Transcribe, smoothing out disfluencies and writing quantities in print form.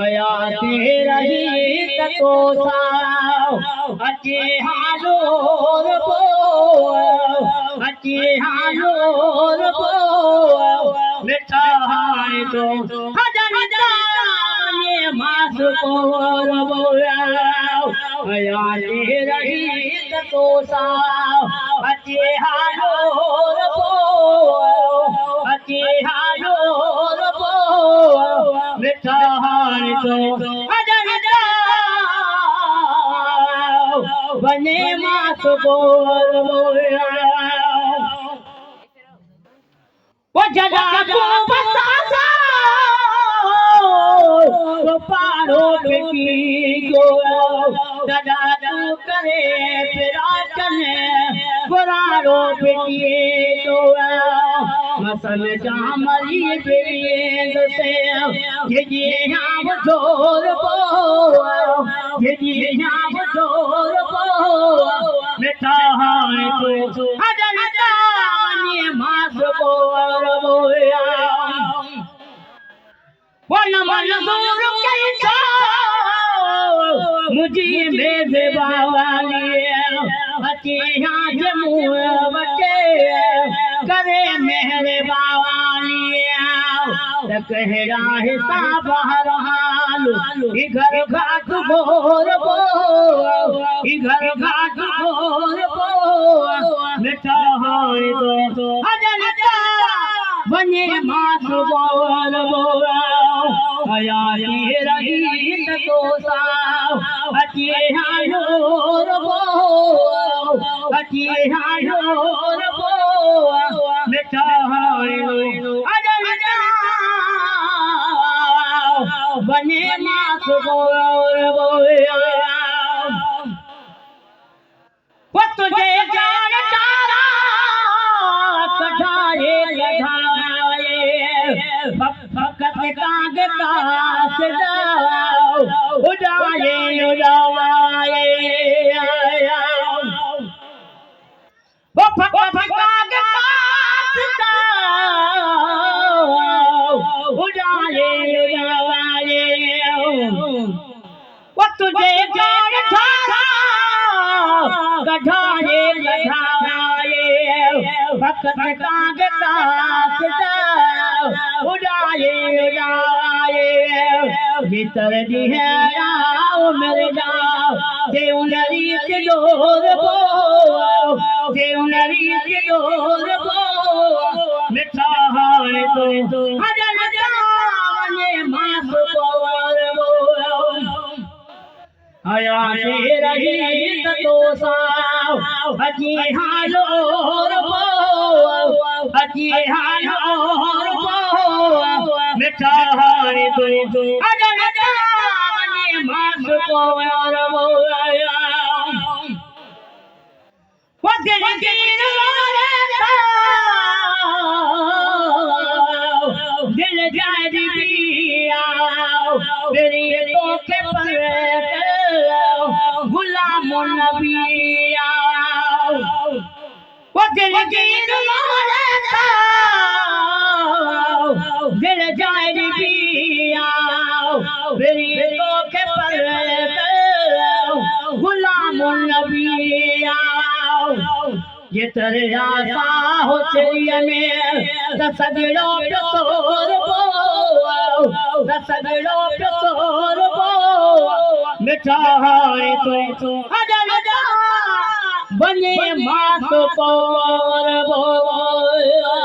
हयाते रही तो साव अचे हालोर पो अचे हालोर पो मिठा हाय तो हजन जाने मास कोर बोयाव हयाते रही तो साव अचे हालोर पो अचे हालोर पो मिठा हाय तो हजन बने मास बोल वो जगा को बसा तो पारो बेटी को दादा तू करे फिरा चले बुरारो बेटी तो मसल जामरी बेंद से ये हम जोर पो ये हम जोर पो मिठा है तो हजन जावनी मास बोर बोया वन मन दूर कैसा मुझे मेरे बावाली अति हाथ मुँह बटे करे मेरे बावाली कहरा हिसाब हर हाल घर घाट घोर पो घर घाट घोर पो मिठा है तो हजन बने मास बोल बोला हयाते रही तो साव अचे हालोर पो अचे हालोर पो मिठा है हजन बने मास बोल बोला वो तुझे जान तारा कठाए भक्त काग कास उड़ाए उड़ाए वो भक्त काग कास उड़ाए उड़ाए वो तुझे जान थारा गढ़ाए गढ़ाए भक्त काग कास उड़ाए उड़ाए भीतर दिहराओ मेरे जाओ देव नरी के डोर पो देव नरी के डोर पो मिठा है तो हजन जावने मास पोर हयाते रही तो साव अचे हालोर पो अचे हालोर पो मिठा है तो हजन जावने मास पोर बोया वो दिल गिर दिल जाए दिया मेरी तो के पर गुलाम नबी वो दिल गिर दिल जाए दिया मेरी तो के पर गुलाम नबी ये तेरे आशा हो तेरी में रसगड़ो प्योर पो रसगड़ो प्योर पो मिठा है तो हजन बने मास पोर बोया